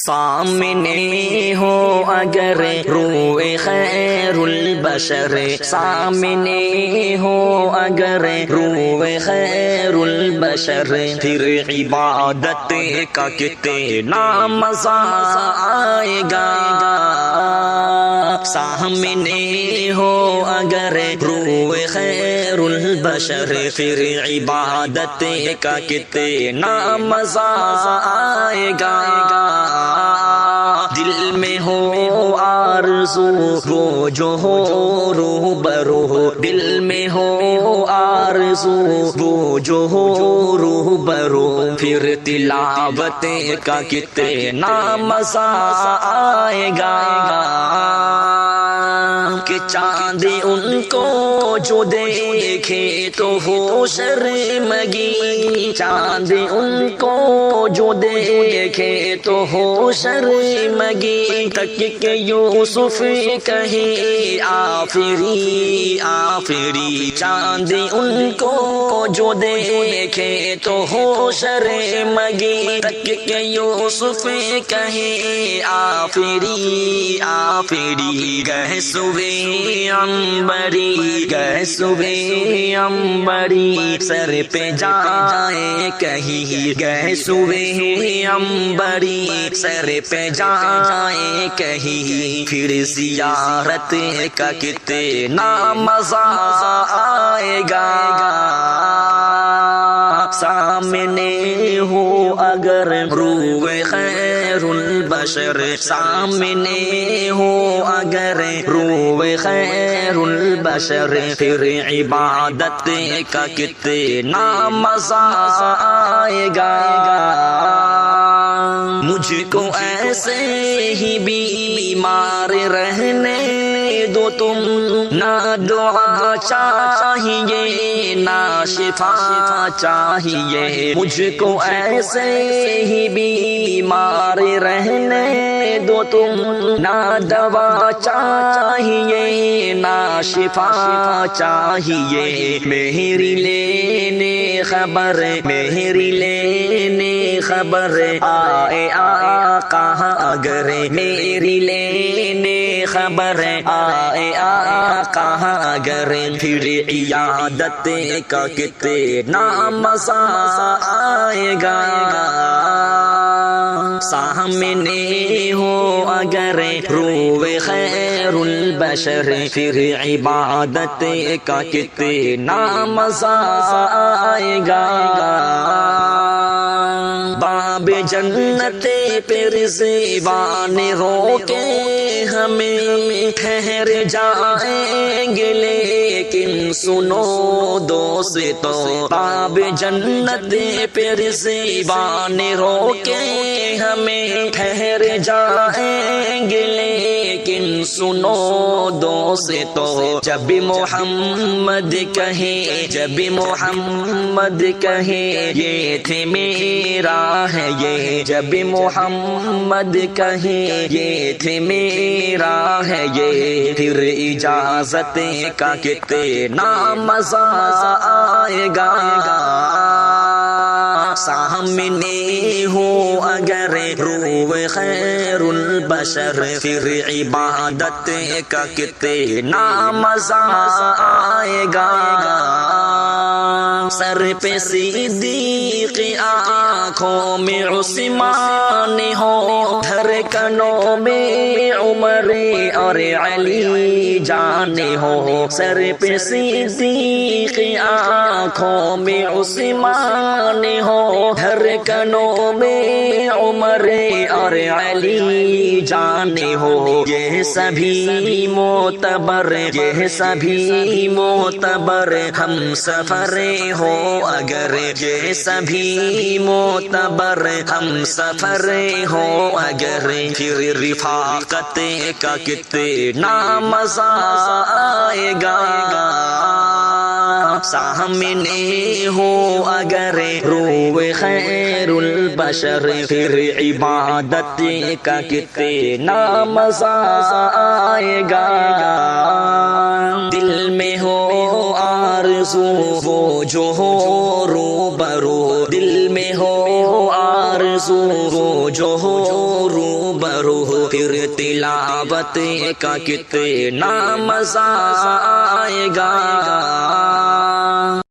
سامنے ہو اگر روئے خیر البشر، سامنے ہو اگر روئے خیر البشر، پھر عبادت کا کتنا مزہ آئے گا۔ سامنے ہو اگر روئے خیر البشر، پھر عبادت کا کتنا مزہ آئے گا۔ دل میں ہو آرزو وہ جو ہو روبرو، دل میں ہو آرزو وہ جو ہو روبرو، پھر تلاوت کا کتنا مزہ آئے گا۔ کہ چاند ان کو جو دیکھے تو ہو شرمگی، چاند ان کو جو دیکھے تو ہو شرمگی، تک کہ یوسف کہے آفری آفری، چاند ان کو جو دیکھے تو ہو شرمگی، تک کہ یوسف کہے آفری آفری۔ گہ صبح عنبری، گہ صبح عنبری، سر پہ جائے کہیں، گہ صبح عنبری، سر پہ جائے کہیں، پھر زیارت کا کتنا مزہ آئے گا۔ سامنے ہو اگر روئے خیر البشر، سامنے ہو اگر روئے خیر البشر، پھر عبادت کا کتنا مزہ آئے گا۔ مجھ کو ایسے ہی بیمار رہنے دو تم، نہ دعا چاہیے نہ شفا چاہیے، مجھ کو ایسے ہی بیمار رہنے دو تم، نہ دوا چاہیے نہ شفا چاہیے، میری لینے خبر، میری لینے خبر آئے آقا اگر، میری لینے خبر آئے آقا اگر، پھر عیادت کا کتنا مزہ آئے گا۔ سامنے ہو اگر روئے خیر البشر، پھر عبادت کا کتنا مزہ آئے گا۔ باب جنت پہ رضوان روکے ہمیں، ٹھہر جائیں گے لیکن سنو دوستو، باب جنت پہ رضوان روکے ہمیں، ٹھہر جائیں گے لیکن سنو دوستو، جب محمد کہے، جب محمد کہے یہ تھے میرا ہے یہ، جب محمد کہے یہ تھے میرا ہے یہ، پھر اجازت کا کتنا مزہ آئے گا۔ سامنے ہو اگر روئے خیر البشر، پھر عبادت کا کتنا مزہ آئے گا۔ سر پہ صدیق، آنکھوں میں عثمان ہو، دھڑکنوں میں عمر اور علی جان ہو، سر پہ صدیق، آنکھوں میں عثمان ہو، دھڑکنوں میں عمر اور علی جان ہو، یہ سبھی معتبر، یہ سبھی معتبر ہم سفر ہو اگر، یہ سبھی معتبر ہم سفر ہو اگر، پھر رفاقت کا کتنا مزہ آئے گا۔ سامنے ہو اگر روئے خیر البشر، پھر عبادت کا کتنا مزہ آئے گا۔ دل میں ہو آرزو وہ جو ہو روبرو، دل میں ہو آرزو وہ جو ہو روبرو، روبرو پھر تلاوت کا کتنا مزہ آئے گا